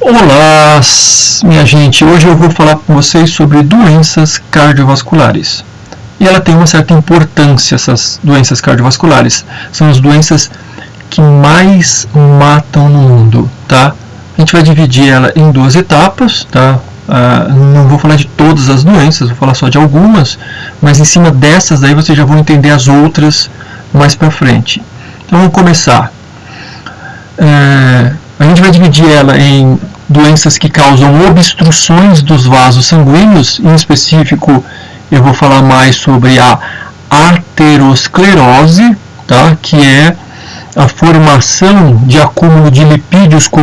Olá, minha gente. Hoje eu vou falar com vocês sobre doenças cardiovasculares. E ela tem uma certa importância, essas doenças cardiovasculares. São as doenças que mais matam no mundo, tá? A gente vai dividir ela em duas etapas, tá? Não vou falar de todas as doenças, vou falar só de algumas, mas em cima dessas daí vocês já vão entender as outras mais pra frente. Então vamos começar. A gente vai dividir ela em doenças que causam obstruções dos vasos sanguíneos. Em específico, eu vou falar mais sobre a aterosclerose, tá? Que é a formação de acúmulo de lipídios com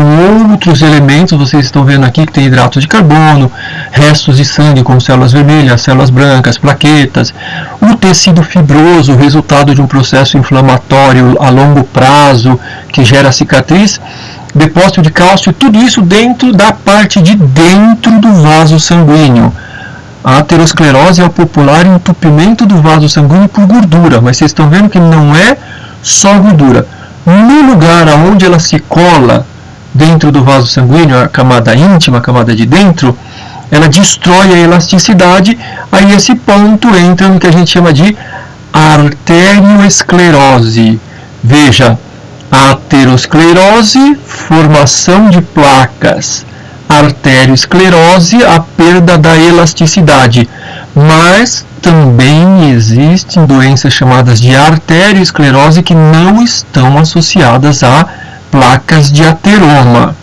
outros elementos. Vocês estão vendo aqui que tem hidrato de carbono, restos de sangue como células vermelhas, células brancas, plaquetas, o tecido fibroso, resultado de um processo inflamatório a longo prazo que gera cicatriz, depósito de cálcio, tudo isso dentro da parte de dentro do vaso sanguíneo. A aterosclerose é o popular entupimento do vaso sanguíneo por gordura, mas vocês estão vendo que não é só gordura. No lugar onde ela se cola dentro do vaso sanguíneo, a camada íntima, a camada de dentro, ela destrói a elasticidade. Aí esse ponto entra no que a gente chama de arterioesclerose. Veja, aterosclerose, formação de placas. Arteriosclerose, a perda da elasticidade. Mas também existem doenças chamadas de arteriosclerose que não estão associadas a placas de ateroma.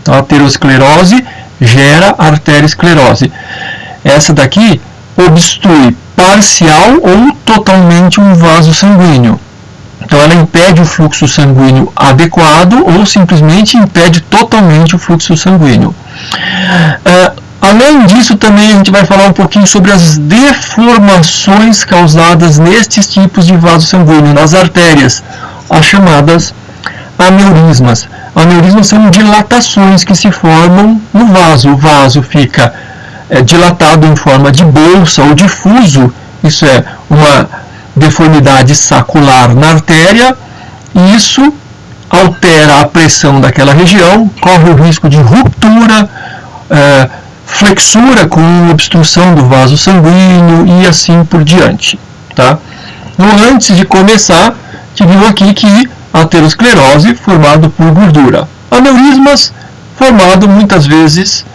Então, a aterosclerose gera arteriosclerose. Essa daqui obstrui parcial ou totalmente um vaso sanguíneo. Então, ela impede o fluxo sanguíneo adequado ou simplesmente impede totalmente o fluxo sanguíneo. Além disso, também a gente vai falar um pouquinho sobre as deformações causadas nestes tipos de vaso sanguíneo, nas artérias, as chamadas aneurismas. Aneurismas são dilatações que se formam no vaso. O vaso fica dilatado em forma de bolsa ou difuso. Isso é uma deformidade sacular na artéria, e isso altera a pressão daquela região, corre o risco de ruptura, flexura com obstrução do vaso sanguíneo e assim por diante, tá? Então, antes de começar, a gente viu aqui que a aterosclerose formado por gordura. Aneurismas formado muitas vezes,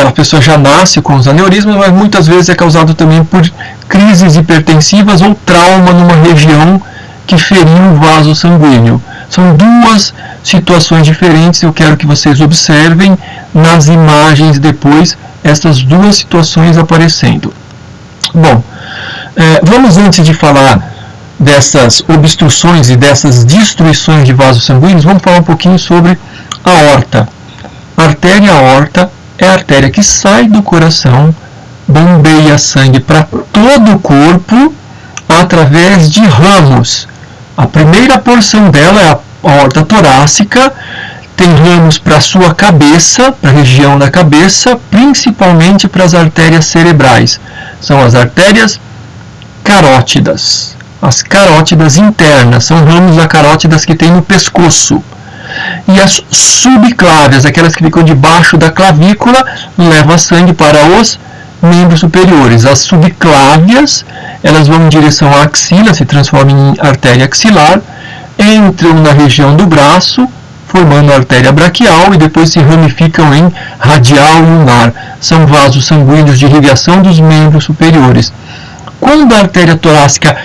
a pessoa já nasce com os aneurismas, mas muitas vezes é causado também por crises hipertensivas ou trauma numa região que feriu o vaso sanguíneo. São duas situações diferentes, eu quero que vocês observem nas imagens depois essas duas situações aparecendo. Bom, vamos, antes de falar dessas obstruções e dessas destruições de vasos sanguíneos, vamos falar um pouquinho sobre a aorta. A artéria aorta é a artéria que sai do coração, bombeia sangue para todo o corpo através de ramos. A primeira porção dela é a aorta torácica, tem ramos para a sua cabeça, para a região da cabeça, principalmente para as artérias cerebrais. São as artérias carótidas. As carótidas internas, são ramos acarótidas que tem no pescoço. E as subclávias, aquelas que ficam debaixo da clavícula, levam sangue para os membros superiores. As subclávias, elas vão em direção à axila, se transformam em artéria axilar, entram na região do braço, formando a artéria braquial, e depois se ramificam em radial e ulnar. São vasos sanguíneos de irrigação dos membros superiores. Quando a artéria torácica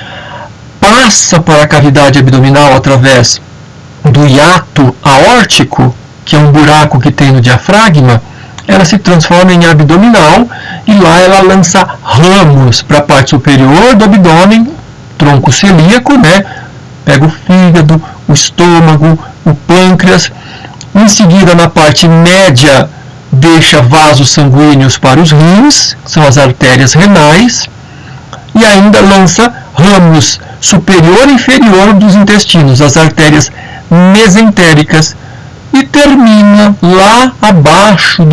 passa para a cavidade abdominal através do hiato aórtico, que é um buraco que tem no diafragma, ela se transforma em abdominal, e lá ela lança ramos para a parte superior do abdômen, tronco celíaco, né? Pega o fígado, o estômago, o pâncreas. Em seguida, na parte média, deixa vasos sanguíneos para os rins, que são as artérias renais, e ainda lança ramos superior e inferior dos intestinos, as artérias mesentéricas, e termina lá abaixo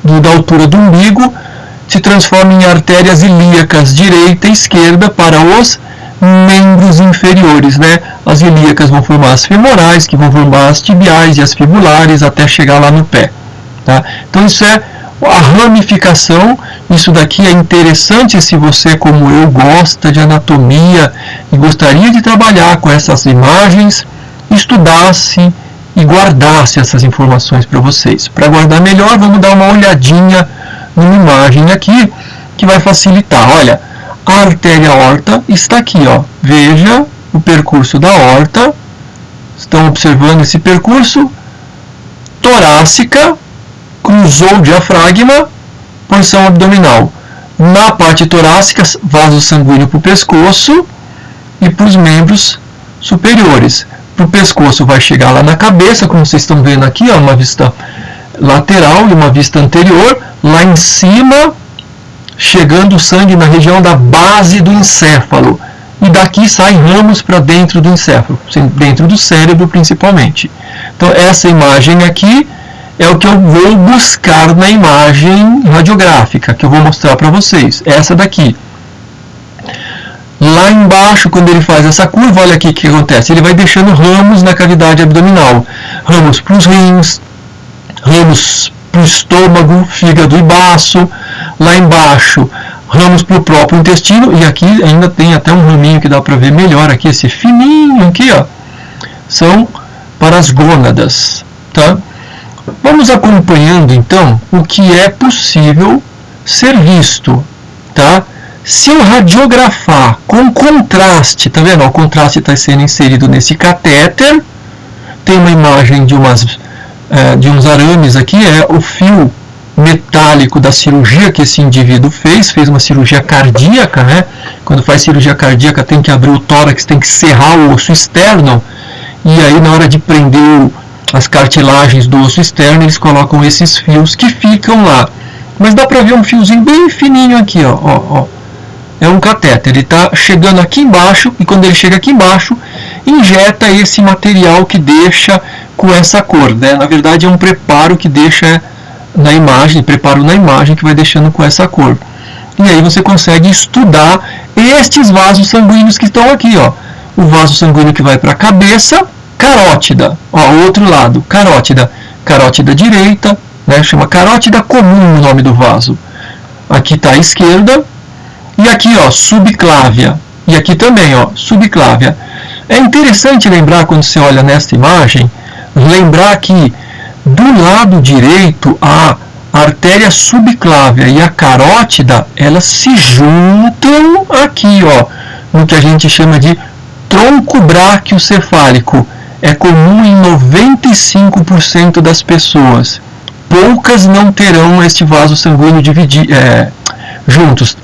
da altura do umbigo, se transforma em artérias ilíacas direita e esquerda para os membros inferiores, né? As ilíacas vão formar as femorais, que vão formar as tibiais e as fibulares até chegar lá no pé, tá? Então isso é a ramificação. Isso daqui é interessante se você, como eu, gosta de anatomia e gostaria de trabalhar com essas imagens, estudasse e guardasse essas informações para vocês. Para guardar melhor, vamos dar uma olhadinha numa imagem aqui que vai facilitar. Olha, a artéria aorta está aqui, ó. Veja o percurso da aorta. Estão observando esse percurso? Torácica, cruzou o diafragma, porção abdominal. Na parte torácica, vaso sanguíneo para o pescoço e para os membros superiores. Para o pescoço vai chegar lá na cabeça, como vocês estão vendo aqui, ó, uma vista lateral e uma vista anterior. Lá em cima, chegando o sangue na região da base do encéfalo. E daqui saem ramos para dentro do encéfalo, dentro do cérebro principalmente. Então essa imagem aqui é o que eu vou buscar na imagem radiográfica, que eu vou mostrar para vocês. Essa daqui. Lá embaixo, quando ele faz essa curva, olha aqui o que acontece. Ele vai deixando ramos na cavidade abdominal. Ramos para os rins, ramos para o estômago, fígado e baço. Lá embaixo, ramos para o próprio intestino. E aqui ainda tem até um raminho que dá para ver melhor aqui, esse fininho aqui, ó. São para as gônadas, tá? Vamos acompanhando então o que é possível ser visto, tá? Se eu radiografar com contraste, tá vendo? O contraste está sendo inserido nesse catéter. Tem uma imagem de uns arames aqui, é o fio metálico da cirurgia que esse indivíduo fez uma cirurgia cardíaca, né? Quando faz cirurgia cardíaca tem que abrir o tórax, tem que serrar o osso externo, e aí na hora de prender as cartilagens do osso externo, eles colocam esses fios que ficam lá. Mas dá para ver um fiozinho bem fininho aqui, ó. É um catéter, ele está chegando aqui embaixo, e quando ele chega aqui embaixo, injeta esse material que deixa com essa cor, né? Na verdade é um preparo que deixa na imagem, que vai deixando com essa cor. E aí você consegue estudar estes vasos sanguíneos que estão aqui, ó. O vaso sanguíneo que vai para a cabeça, carótida, ó, outro lado, carótida direita, né? Chama carótida comum o nome do vaso. Aqui está a esquerda. E aqui, ó, subclávia. E aqui também, ó, subclávia. É interessante lembrar, quando você olha nesta imagem, lembrar que do lado direito a artéria subclávia e a carótida, elas se juntam aqui, ó, no que a gente chama de tronco braquiocefálico. É comum em 95% das pessoas. Poucas não terão este vaso sanguíneo juntos.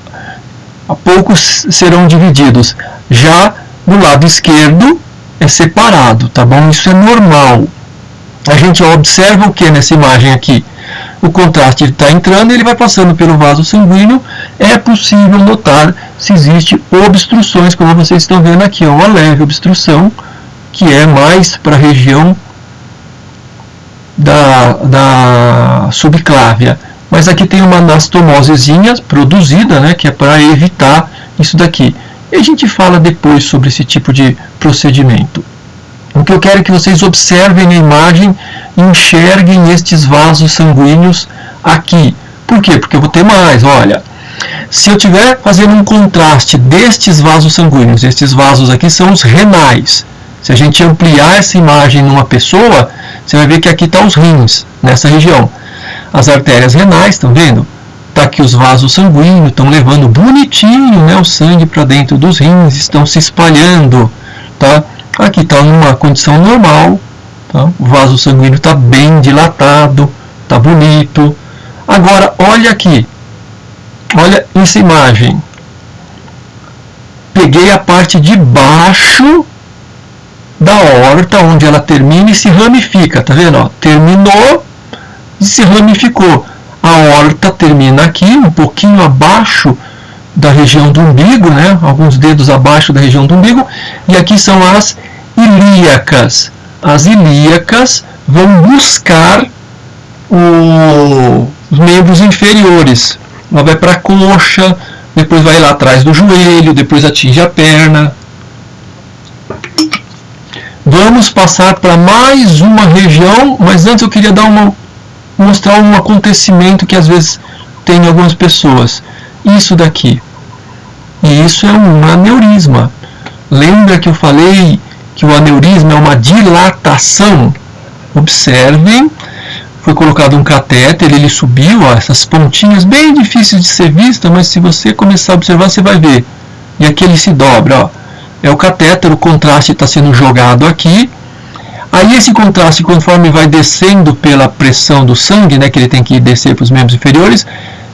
Poucos serão divididos. Já no lado esquerdo é separado, tá bom? Isso é normal. A gente observa o que nessa imagem aqui? O contraste está entrando e ele vai passando pelo vaso sanguíneo. É possível notar se existe obstruções, como vocês estão vendo aqui, uma leve obstrução, que é mais para a região da subclávia. Mas aqui tem uma anastomosezinha produzida, né, que é para evitar isso daqui. E a gente fala depois sobre esse tipo de procedimento. O que eu quero é que vocês observem a imagem e enxerguem estes vasos sanguíneos aqui. Por quê? Porque eu vou ter mais, olha. Se eu estiver fazendo um contraste destes vasos sanguíneos, estes vasos aqui são os renais. Se a gente ampliar essa imagem numa pessoa, você vai ver que aqui estão os rins, nessa região. As artérias renais, estão vendo? Está aqui os vasos sanguíneos, estão levando bonitinho, né, o sangue para dentro dos rins, estão se espalhando. Tá? Aqui está numa condição normal, tá? O vaso sanguíneo está bem dilatado, está bonito. Agora, olha aqui, olha essa imagem. Peguei a parte de baixo da aorta, onde ela termina e se ramifica, tá vendo? Ó, terminou e se ramificou. A aorta termina aqui, um pouquinho abaixo da região do umbigo, né? Alguns dedos abaixo da região do umbigo, e aqui são as ilíacas. As ilíacas vão buscar os membros inferiores. Ela vai para a coxa, depois vai lá atrás do joelho, depois atinge a perna. Vamos passar para mais uma região, mas antes eu queria dar uma mostrar um acontecimento que às vezes tem em algumas pessoas. Isso daqui. E isso é um aneurisma. Lembra que eu falei que o aneurisma é uma dilatação? Observem, foi colocado um catéter, ele subiu, ó, essas pontinhas bem difíceis de ser vista, mas se você começar a observar, você vai ver. E aqui ele se dobra, ó. É o catéter, o contraste está sendo jogado aqui. Aí esse contraste, conforme vai descendo pela pressão do sangue, né, que ele tem que descer para os membros inferiores,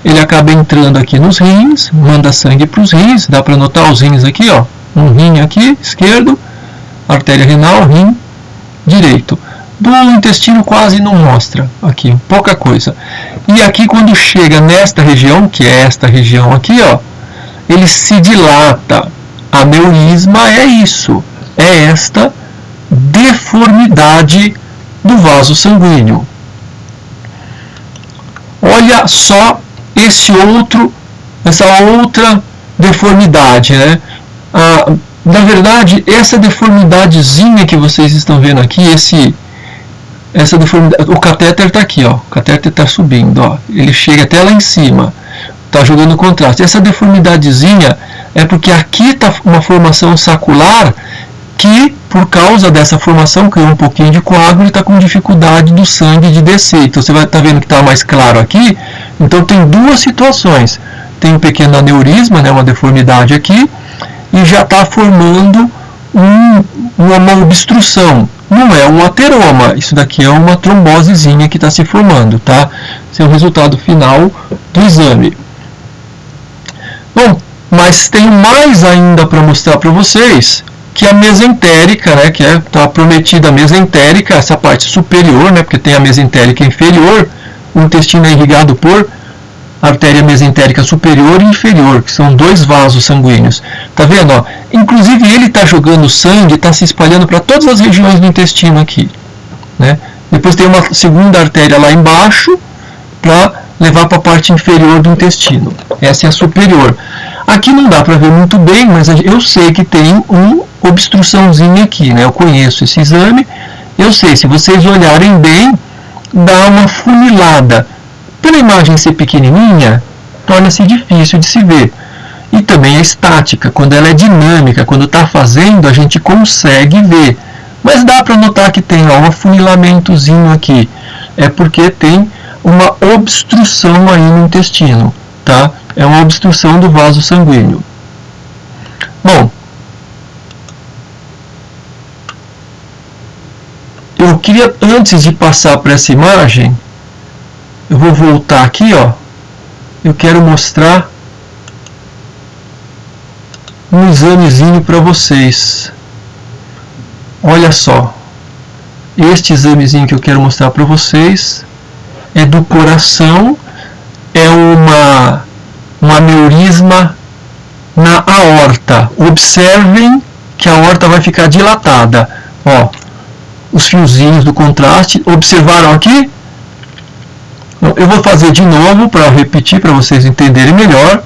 ele acaba entrando aqui nos rins, manda sangue para os rins, dá para notar os rins aqui, ó, um rim aqui, esquerdo, artéria renal, rim direito. Do intestino quase não mostra, aqui, pouca coisa. E aqui quando chega nesta região, que é esta região aqui, ó, ele se dilata. Aneurisma é isso, é esta deformidade do vaso sanguíneo. Olha só essa outra deformidade, né? Na verdade, essa deformidadezinha que vocês estão vendo aqui, essa deformidade, o catéter está aqui, ó, o catéter está subindo, ó, ele chega até lá em cima, está jogando contraste. Essa deformidadezinha é porque aqui está uma formação sacular que, por causa dessa formação, criou um pouquinho de coágulo e está com dificuldade do sangue de descer. Então você vai estar vendo que está mais claro aqui. Então tem duas situações. Tem um pequeno aneurisma, né, uma deformidade aqui, e já está formando uma obstrução. Não é um ateroma, isso daqui é uma trombosezinha que está se formando, tá? Esse é o resultado final do exame. Bom, mas tem mais ainda para mostrar para vocês, que é a mesentérica, né, que está prometida a mesentérica, essa parte superior, né, porque tem a mesentérica inferior, o intestino é irrigado por artéria mesentérica superior e inferior, que são dois vasos sanguíneos. Tá vendo? Ó? Inclusive ele está jogando sangue, está se espalhando para todas as regiões do intestino aqui, né? Depois tem uma segunda artéria lá embaixo para levar para a parte inferior do intestino. Essa é a superior. Aqui não dá para ver muito bem, mas eu sei que tem uma obstruçãozinha aqui, né? Eu conheço esse exame, eu sei, se vocês olharem bem, dá uma funilada. Pela imagem ser pequenininha, torna-se difícil de se ver. E também é estática, quando ela é dinâmica, quando está fazendo, a gente consegue ver. Mas dá para notar que tem um afunilamentozinho aqui. É porque tem uma obstrução aí no intestino, tá? É uma obstrução do vaso sanguíneo. Bom, eu queria, antes de passar para essa imagem, eu vou voltar aqui, ó. Eu quero mostrar um examezinho para vocês. Olha só. Este examezinho que eu quero mostrar para vocês é do coração. É um aneurisma na aorta. Observem que a aorta vai ficar dilatada. Ó, os fiozinhos do contraste. Observaram aqui? Eu vou fazer de novo para repetir, para vocês entenderem melhor.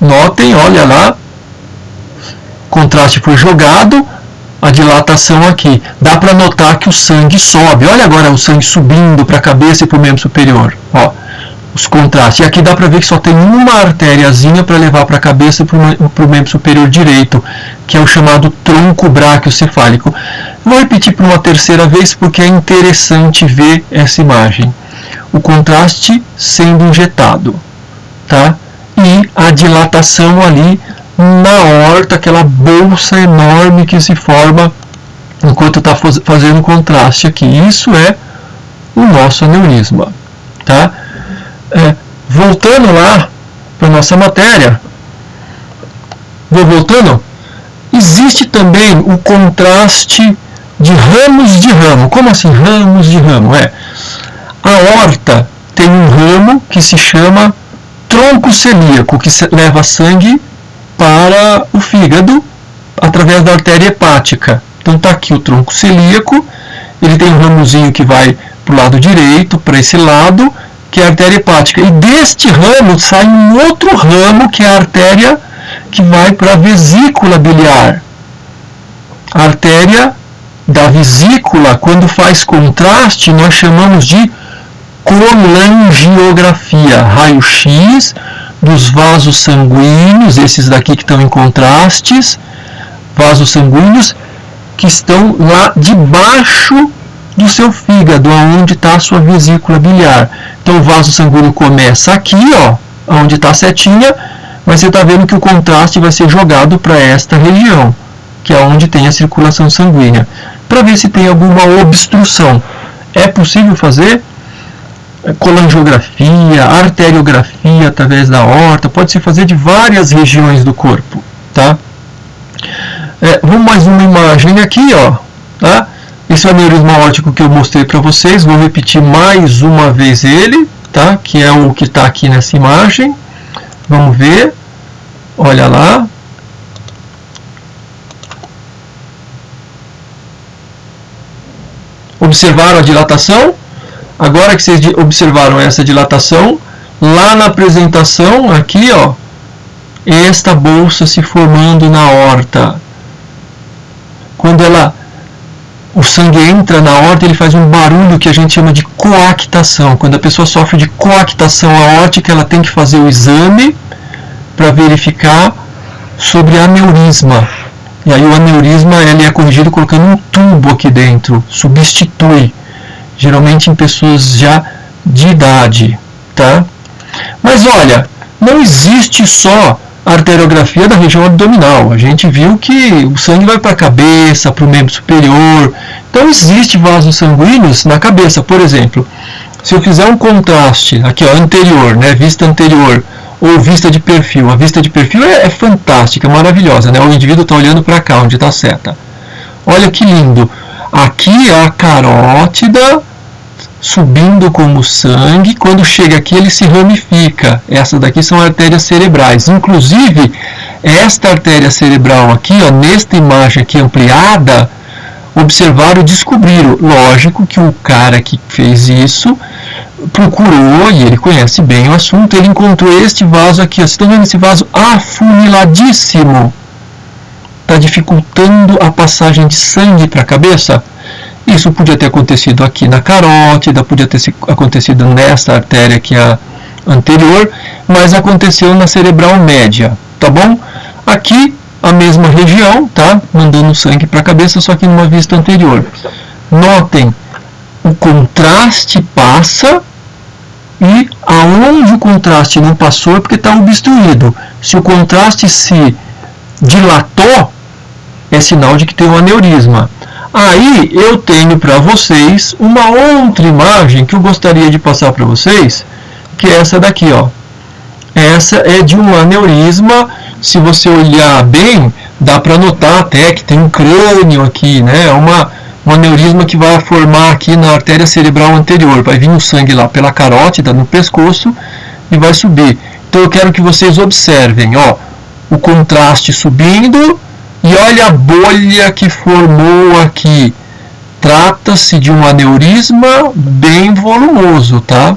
Notem, olha lá. O contraste foi jogado, a dilatação aqui. Dá para notar que o sangue sobe. Olha agora o sangue subindo para a cabeça e para o membro superior. Ó, os contrastes. E aqui dá para ver que só tem uma artériazinha para levar para a cabeça e para o membro superior direito, que é o chamado tronco braquiocefálico. Vou repetir por uma terceira vez porque é interessante ver essa imagem. O contraste sendo injetado, tá? E a dilatação ali na aorta, aquela bolsa enorme que se forma enquanto está fazendo contraste aqui. Isso é o nosso aneurisma, tá? Voltando lá para nossa matéria, vou voltando. Existe também o contraste de ramos de ramo. Como assim ramos de ramo? A aorta tem um ramo que se chama tronco celíaco, que leva sangue para o fígado através da artéria hepática. Então está aqui o tronco celíaco, ele tem um ramozinho que vai para o lado direito, para esse lado, que é a artéria hepática. E deste ramo sai um outro ramo, que é a artéria que vai para a vesícula biliar. A artéria da vesícula, quando faz contraste, nós chamamos de colangiografia, raio-x dos vasos sanguíneos, esses daqui que estão em contrastes, vasos sanguíneos que estão lá debaixo do seu fígado, onde está a sua vesícula biliar. Então o vaso sanguíneo começa aqui, ó, onde está a setinha, mas você está vendo que o contraste vai ser jogado para esta região, que é onde tem a circulação sanguínea, para ver se tem alguma obstrução. É possível fazer colangiografia, arteriografia através da aorta, pode-se fazer de várias regiões do corpo, tá? Vamos mais uma imagem aqui, ó, tá? Esse é o aneurisma aórtico que eu mostrei para vocês, vou repetir mais uma vez ele, tá? Que é o que está aqui nessa imagem. Vamos ver, olha lá. Observaram a dilatação? Agora que vocês observaram essa dilatação, lá na apresentação, aqui, ó, esta bolsa se formando na aorta. Quando o sangue entra na aorta, ele faz um barulho que a gente chama de coactação. Quando a pessoa sofre de coactação aórtica, ela tem que fazer o exame para verificar sobre aneurisma. E aí o aneurisma ele é corrigido colocando um tubo aqui dentro, substitui, geralmente em pessoas já de idade, tá? Mas olha, não existe só a arteriografia da região abdominal. A gente viu que o sangue vai para a cabeça, para o membro superior. Então existe vasos sanguíneos na cabeça. Por exemplo, se eu fizer um contraste, aqui ó, anterior, né, vista anterior, ou vista de perfil. A vista de perfil é fantástica, maravilhosa, né? O indivíduo está olhando para cá, onde está a seta. Olha que lindo. Aqui é a carótida subindo como sangue. Quando chega aqui, ele se ramifica. Essas daqui são artérias cerebrais. Inclusive, esta artéria cerebral aqui, ó, nesta imagem aqui ampliada, observaram e descobriram. Lógico que o cara que fez isso procurou, e ele conhece bem o assunto, ele encontrou este vaso aqui. Vocês estão vendo esse vaso afuniladíssimo? Está dificultando a passagem de sangue para a cabeça? Isso podia ter acontecido aqui na carótida, podia ter acontecido nessa artéria aqui anterior, mas aconteceu na cerebral média, tá bom? Aqui a mesma região, tá? Mandando sangue para a cabeça, só que numa vista anterior. Notem, o contraste passa e aonde o contraste não passou é porque está obstruído. Se o contraste se dilatou, é sinal de que tem um aneurisma. Aí eu tenho para vocês uma outra imagem que eu gostaria de passar para vocês, que é essa daqui, ó. Essa é de um aneurisma. Se você olhar bem, dá para notar até que tem um crânio aqui, né? Um aneurisma que vai formar aqui na artéria cerebral anterior. Vai vir o sangue lá pela carótida, no pescoço, e vai subir. Então eu quero que vocês observem, ó, o contraste subindo. E olha a bolha que formou aqui. Trata-se de um aneurisma bem volumoso, tá?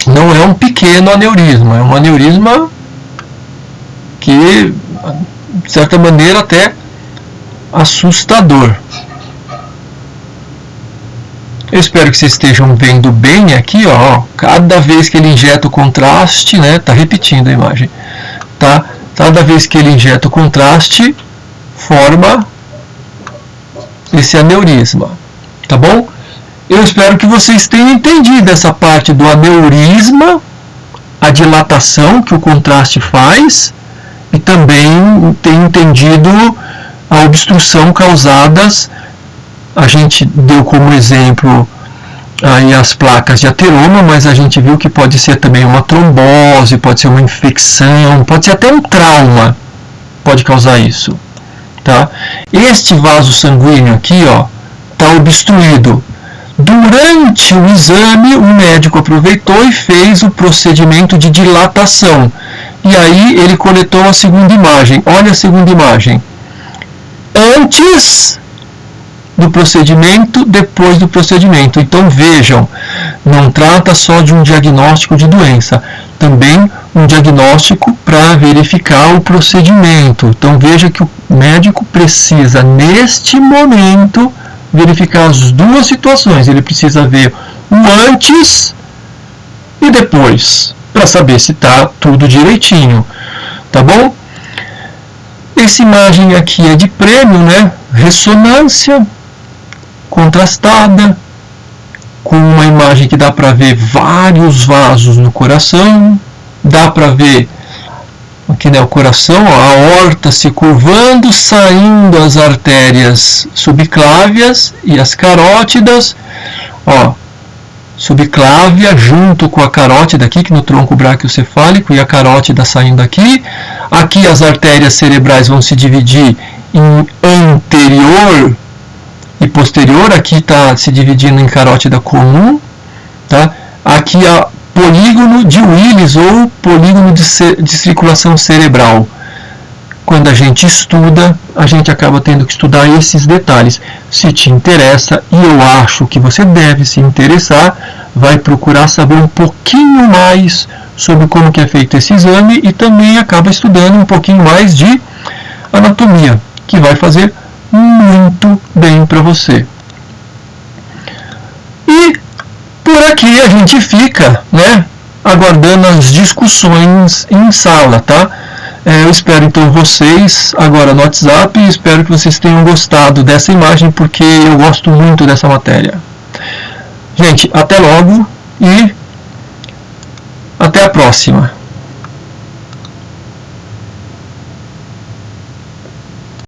Não é um pequeno aneurisma, é um aneurisma que, de certa maneira, até assustador. Eu espero que vocês estejam vendo bem aqui, ó. Cada vez que ele injeta o contraste, né? Tá repetindo a imagem, tá? Cada vez que ele injeta o contraste, forma esse aneurisma, tá bom? Eu espero que vocês tenham entendido essa parte do aneurisma, a dilatação que o contraste faz, e também tenham entendido a obstrução causadas. A gente deu como exemplo aí as placas de ateroma, mas a gente viu que pode ser também uma trombose, pode ser uma infecção, pode ser até um trauma, pode causar isso, tá? Este vaso sanguíneo aqui, ó, está obstruído. Durante o exame, o médico aproveitou e fez o procedimento de dilatação. E aí ele coletou a segunda imagem. Olha a segunda imagem. Antes do procedimento, depois do procedimento. Então vejam, não trata só de um diagnóstico de doença, também um diagnóstico para verificar o procedimento. Então veja que o médico precisa, neste momento, verificar as duas situações. Ele precisa ver o antes e depois, para saber se está tudo direitinho, tá bom? Essa imagem aqui é de prêmio, né? Ressonância contrastada, com uma imagem que dá para ver vários vasos no coração, dá para ver aqui, né, o coração, ó, a aorta se curvando, saindo as artérias subclávias e as carótidas, ó, subclávia junto com a carótida aqui, que no tronco braquiocefálico, e a carótida saindo aqui. Aqui as artérias cerebrais vão se dividir em anterior e posterior, aqui está se dividindo em carótida comum, tá? Aqui a polígono de Willis ou polígono de circulação cerebral. Quando a gente estuda, a gente acaba tendo que estudar esses detalhes. Se te interessa, e eu acho que você deve se interessar, vai procurar saber um pouquinho mais sobre como que é feito esse exame e também acaba estudando um pouquinho mais de anatomia, que vai fazer muito bem para você. E por aqui a gente fica, né, aguardando as discussões em sala, tá? Eu espero então vocês agora no WhatsApp e espero que vocês tenham gostado dessa imagem, porque eu gosto muito dessa matéria. Gente, até logo e até a próxima.